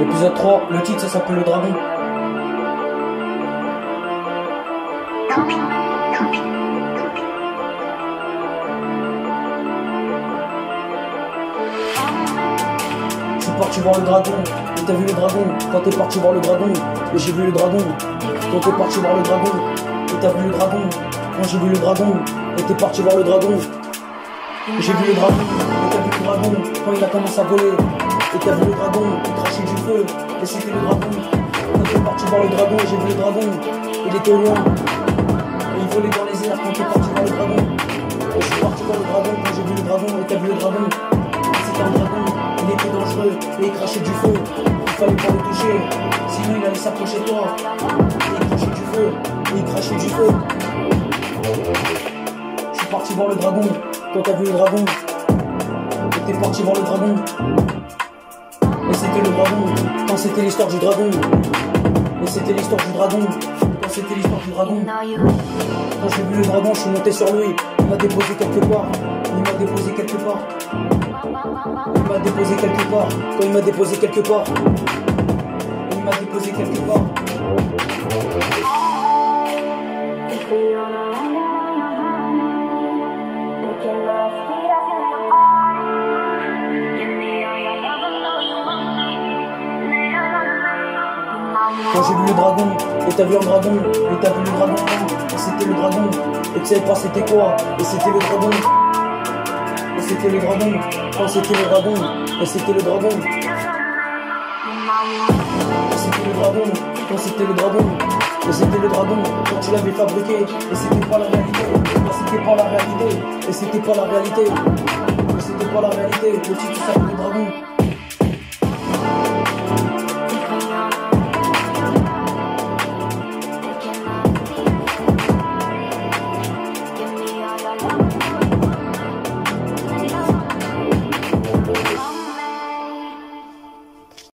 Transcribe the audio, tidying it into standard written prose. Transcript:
Épisode 3, le titre ça s'appelle Le Dragon. Je suis parti voir le dragon, et t'as vu le dragon. Quand t'es parti voir le dragon, et j'ai vu le dragon. Quand t'es parti voir le dragon, et t'as vu le dragon. Quand j'ai vu le dragon, et t'es parti voir le dragon. Et j'ai vu le dragon, et t'as vu le dragon. Quand il a commencé à voler, et t'as vu le dragon, il crachait du feu, et c'était le dragon. Quand t'es parti voir le dragon, j'ai vu le dragon. Il était au loin, et il volait dans les airs. Quand t'es parti voir le dragon, et je suis parti voir le dragon. Quand j'ai vu le dragon, et t'as vu le dragon. C'était un dragon, il était dangereux, et il crachait du feu. Il fallait pas le toucher, sinon il allait s'approcher de toi. Et il crachait du feu, et il crachait du feu. Je suis parti voir le dragon. Quand t'as vu le dragon, et t'es parti voir le dragon. Et c'était le dragon, quand c'était l'histoire du dragon. Et c'était l'histoire du dragon, quand c'était l'histoire du dragon. Quand j'ai vu le dragon, je suis monté sur lui. Il m'a déposé quelque part, il m'a déposé quelque part. Il m'a déposé quelque part, quand il m'a déposé quelque part. Il m'a déposé quelque part. Quand j'ai vu le dragon, et t'as vu un dragon, et t'as vu le dragon, et c'était le dragon, et tu savais pas c'était quoi, et c'était le dragon, et c'était le dragon, quand c'était le dragon, et c'était le dragon, et c'était le dragon, quand c'était le dragon, et c'était le dragon, quand tu l'avais fabriqué, et c'était pas la réalité, et c'était pas la réalité, et c'était pas la réalité, et c'était pas la réalité, le titre s'appelle le dragon.